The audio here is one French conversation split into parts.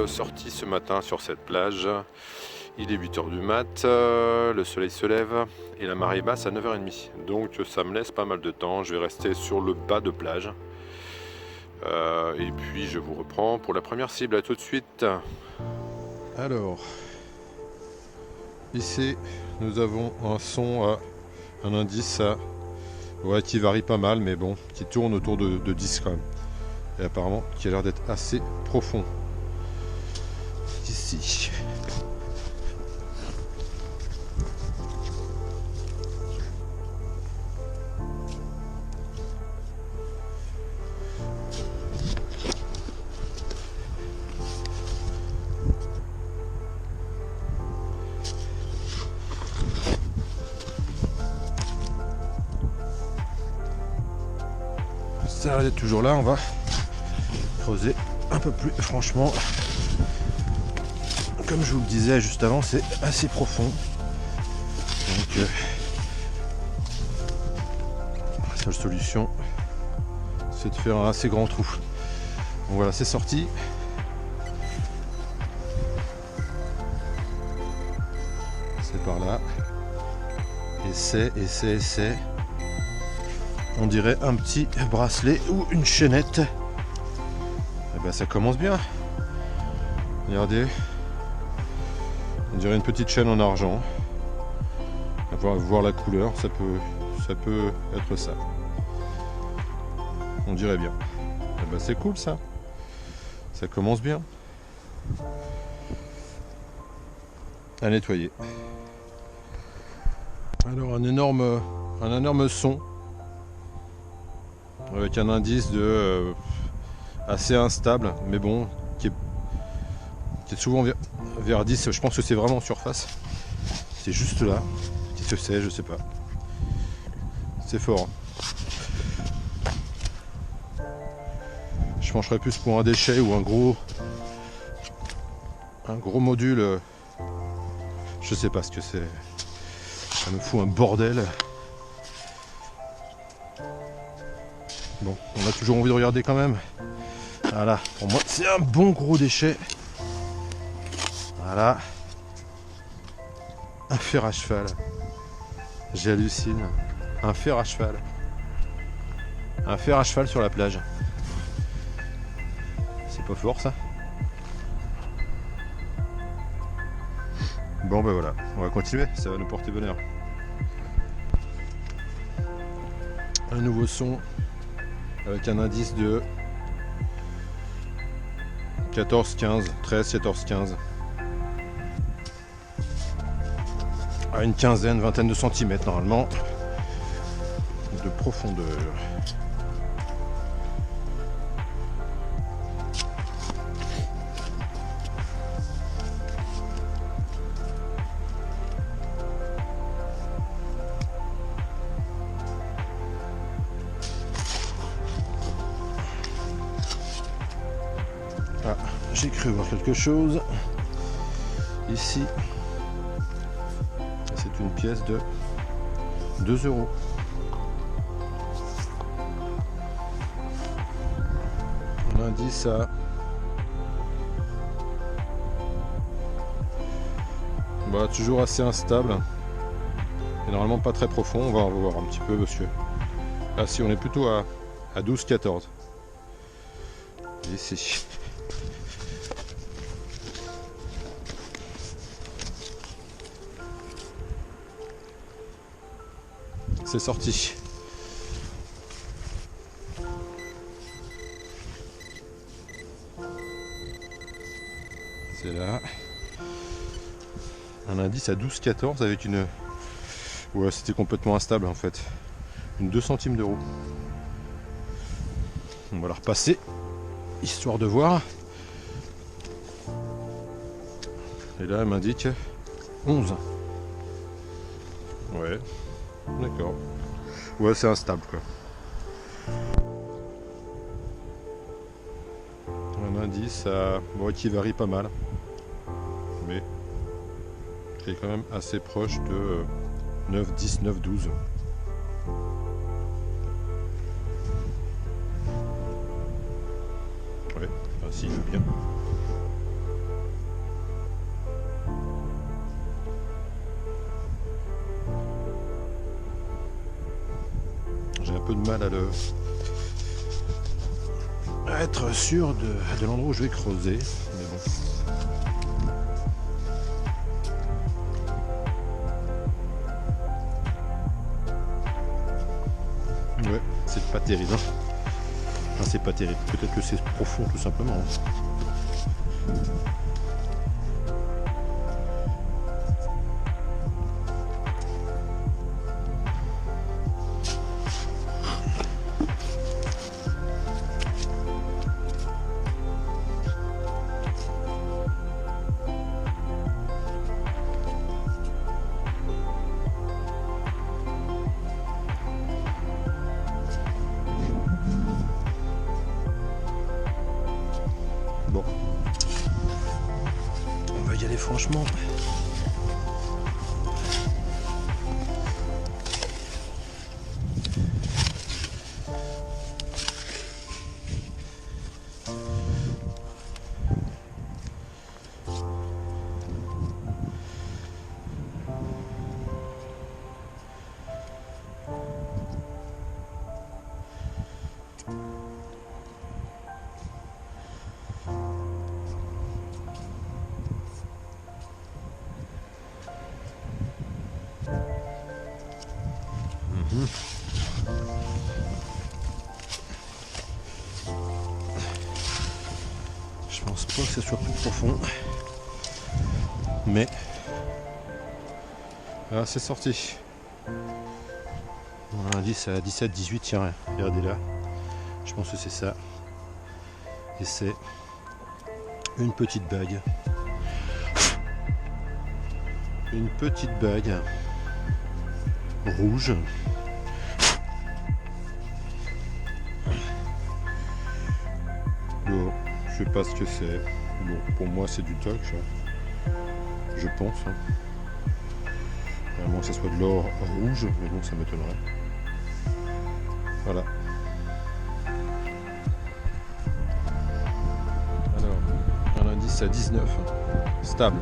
sortie ce matin sur cette plage. Il est 8h du mat, le soleil se lève et la marée basse à 9h30. Donc ça me laisse pas mal de temps, je vais rester sur le bas de plage. Et puis je vous reprends pour la première cible, à tout de suite. Alors, ici nous avons un son, un indice qui varie pas mal, mais bon, qui tourne autour de 10 quand même. Et apparemment qui a l'air d'être assez profond. Ici. Ça est toujours là, on va creuser un peu plus. Franchement, comme je vous le disais juste avant, c'est assez profond. Donc la seule solution, c'est de faire un assez grand trou. Donc voilà, c'est sorti. C'est par là. Et c'est. On dirait un petit bracelet ou une chaînette. Et ben ça commence bien. Regardez. On dirait une petite chaîne en argent. On va voir la couleur, ça peut être ça. On dirait bien. Et ben c'est cool ça. Ça commence bien. À nettoyer. Alors un énorme son. Avec un indice de assez instable, mais bon, qui est souvent vers 10. Je pense que c'est vraiment en surface. C'est juste là. Qu'est-ce que c'est? Je sais pas. C'est fort. Je pencherais plus pour un déchet ou un gros module. Je sais pas ce que c'est. Ça me fout un bordel. Bon, on a toujours envie de regarder quand même. Voilà, pour moi c'est un bon gros déchet. Voilà. Un fer à cheval. J'hallucine. Un fer à cheval. Un fer à cheval sur la plage. C'est pas fort ça? Bon ben voilà, on va continuer, ça va nous porter bonheur. Un nouveau son. Avec un indice de 14, 15, 13, 14, 15. À une quinzaine, vingtaine de centimètres normalement de profondeur. Ah, j'ai cru voir quelque chose. Ici, c'est une pièce de 2 €. L'indice à toujours assez instable. Et normalement pas très profond. On va voir un petit peu parce que là si on est plutôt à 12-14. Ici. C'est sorti. C'est là. Un indice à 12-14 avec une... Ouais, c'était complètement instable en fait. Une 2 centimes d'euros. On va la repasser, histoire de voir. Et là, elle m'indique 11. Ouais. D'accord. Ouais, c'est instable quoi. Un indice qui varie pas mal. Mais qui est quand même assez proche de 9, 10, 9, 12. Ouais, s'il veut bien. peu de mal à être sûr de l'endroit où je vais creuser. Mais bon. Ouais, c'est pas terrible. Enfin, c'est pas terrible. Peut-être que c'est profond tout simplement. Bon, on va y aller franchement. Je pense pas que ce soit plus profond, mais ah, c'est sorti. On a un indice à 17, 18, tiens, regardez là. Je pense que c'est ça. Et c'est une petite bague. Une petite bague rouge. Bon, je sais pas ce que c'est. Bon, pour moi c'est du toc, je pense. À moins que ce soit de l'or rouge, mais bon, ça m'étonnerait. Voilà. Alors, un indice à 19. Stable.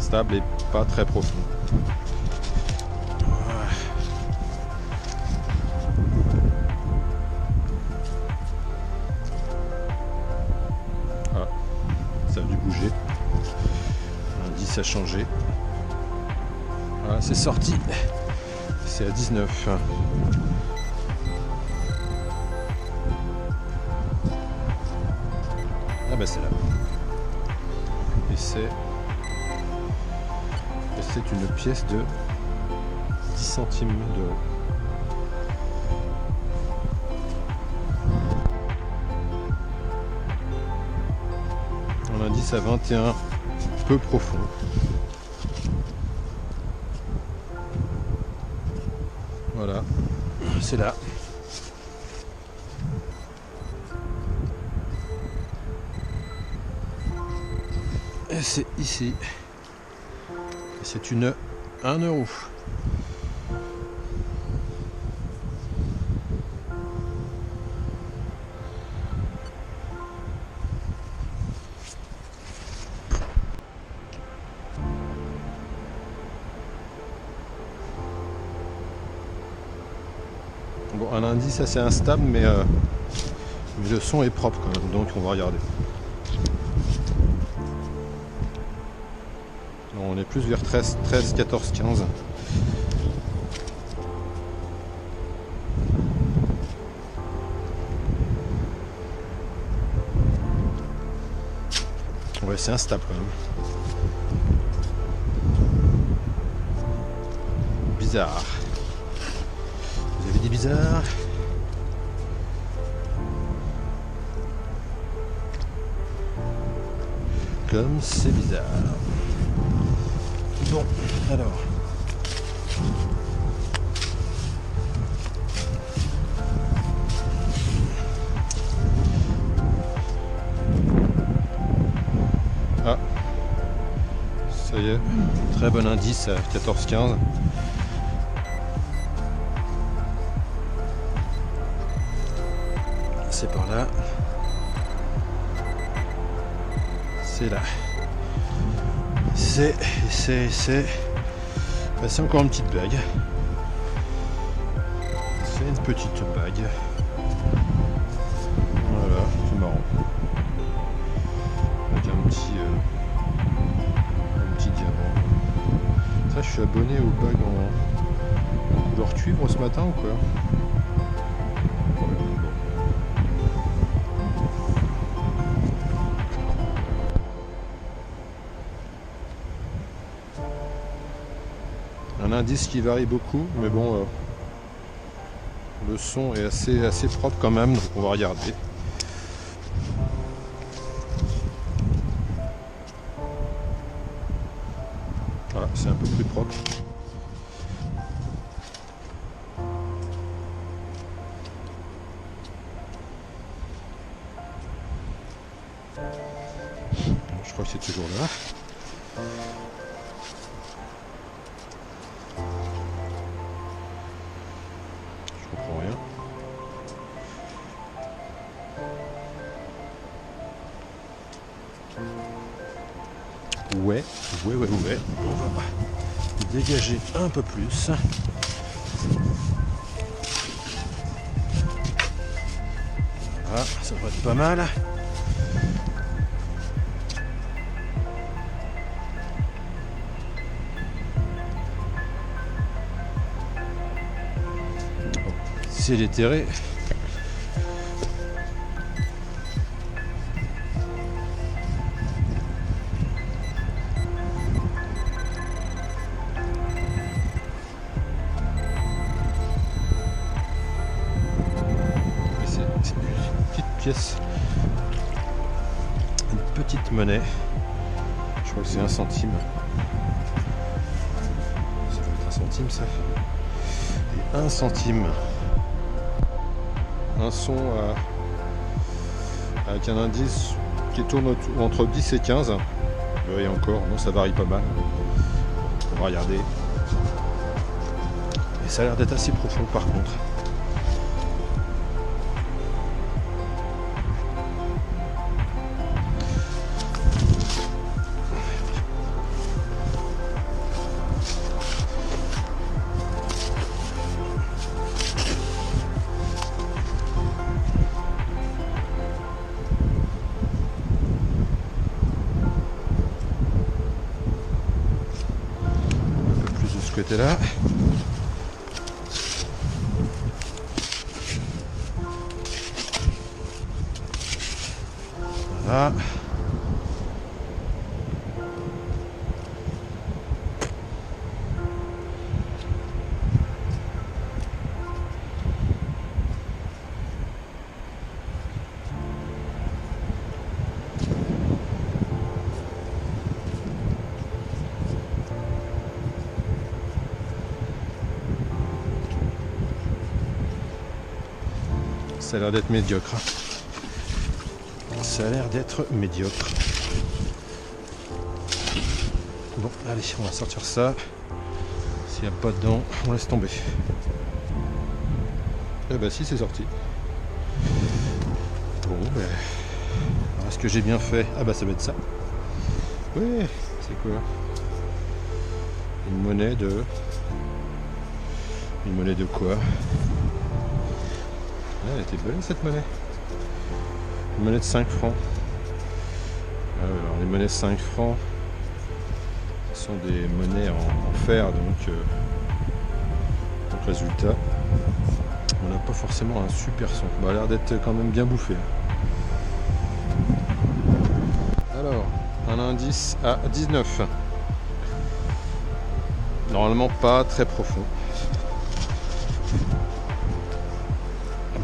Stable et pas très profond. Ah, ça a dû bouger. L'indice a changé. Voilà, c'est sorti. C'est à 19. Ah bah c'est là. Et c'est une pièce de 10 centimes d'euros. Un indice à 21, peu profond. Voilà, c'est là. Et c'est ici. Et c'est une 1 euro. Bon, un indice assez instable, mais le son est propre quand même, donc on va regarder. On est plus vers 13, 14, 15. Ouais, c'est instable quand même. Bizarre. Vous avez dit bizarre? Comme c'est bizarre. Bon, alors. Ah, ça y est, très bon indice à 14-15. C'est par là. C'est là. C'est encore une petite bague. C'est une petite bague. Voilà, c'est marrant. Avec un petit diamant. Ça, je suis abonné aux bagues en couleur cuivre ce matin ou quoi? Un indice qui varie beaucoup, mais bon, le son est assez propre quand même, donc on va regarder. Voilà, c'est un peu plus propre. Je crois que c'est toujours là. Je comprends rien. Ouais. On va dégager un peu plus. Voilà, ça va être pas mal. C'est déterré. Une petite monnaie, je crois que c'est 1 centime, ça doit être 1 centime ça, et 1 centime, un son avec un indice qui tourne entre 10 et 15, et encore, non, ça varie pas mal, on va regarder, et ça a l'air d'être assez profond par contre. Côté là. Voilà. Ça a l'air d'être médiocre. Ça a l'air d'être médiocre. Bon, allez, on va sortir ça. S'il n'y a pas dedans, on laisse tomber. Eh ben si, c'est sorti. Bon, ben... alors, est-ce que j'ai bien fait? Ah bah ça va être ça. Oui, c'est quoi? Une monnaie de... Une monnaie de quoi? Elle était belle cette monnaie. Une monnaie de 5 francs. Alors les monnaies 5 francs sont des monnaies en fer, donc résultat, on n'a pas forcément un super son. Bah, a l'air d'être quand même bien bouffé. Alors, un indice à 19. Normalement pas très profond.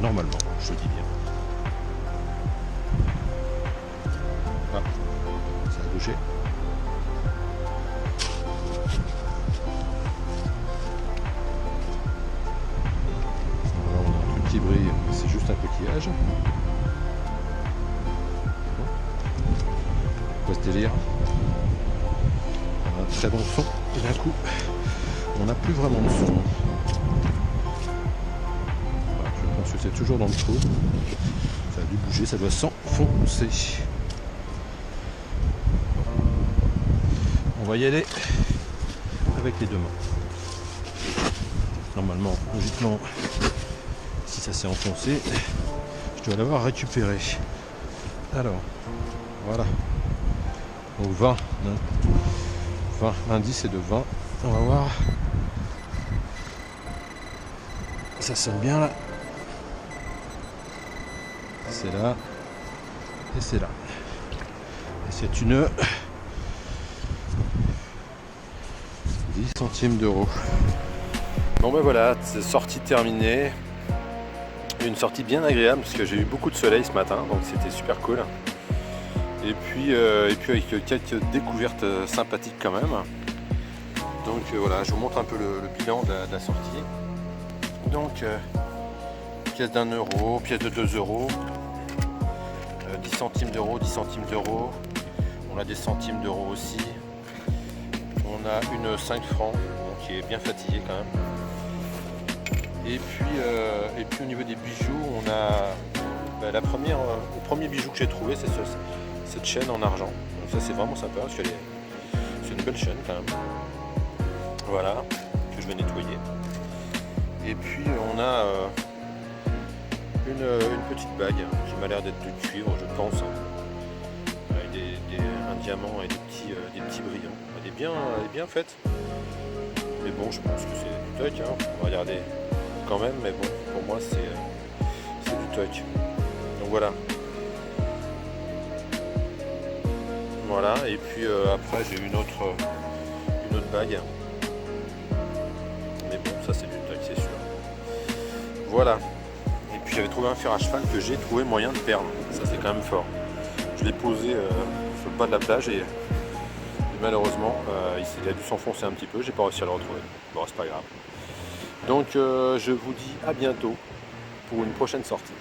Normalement, je dis bien. Ah, ça a bougé. Alors, on a un petit bris, c'est juste un coquillage. Quoi ce délire? Un très bon son, et d'un coup, on n'a plus vraiment de son. Je pense que c'est toujours dans le trou. Ça a dû bouger, ça doit s'enfoncer. On va y aller avec les deux mains. Normalement, logiquement, Si ça s'est enfoncé, je dois l'avoir récupéré. Alors, voilà. Donc 20. 20. L'indice est de 20. On va voir. Ça sonne bien là. C'est là. Et c'est là. Et c'est une 10 centimes d'euros. Bon ben voilà, c'est sortie terminée. Une sortie bien agréable parce que j'ai eu beaucoup de soleil ce matin, donc c'était super cool. Et puis avec quelques découvertes sympathiques quand même. Donc voilà, je vous montre un peu le bilan de la sortie. Donc pièce d'1 €, pièce de 2 €, 10 centimes d'euros, 10 centimes d'euros. On a des centimes d'euros aussi. On a une 5 francs, donc qui est bien fatiguée quand même. Et puis au niveau des bijoux, on a le premier bijou que j'ai trouvé, c'est cette chaîne en argent. Donc ça c'est vraiment sympa parce que c'est une belle chaîne quand même. Voilà, que je vais nettoyer. Et puis on a une petite bague qui m'a l'air d'être de cuivre, je pense, avec un diamant et des petits brillants. Elle est bien faite. Mais bon, je pense que c'est du toc, hein. On va regarder quand même, mais bon, pour moi c'est du toc. Donc voilà. Voilà, et puis après j'ai une autre bague. Mais bon, ça c'est du toc, c'est sûr. Voilà. Et puis j'avais trouvé un fer à cheval que j'ai trouvé moyen de perdre. Ça c'est quand même fort. Je l'ai posé sur le bas de la plage et malheureusement il a dû s'enfoncer un petit peu. J'ai pas réussi à le retrouver. Bon, c'est pas grave. Donc je vous dis à bientôt pour une prochaine sortie.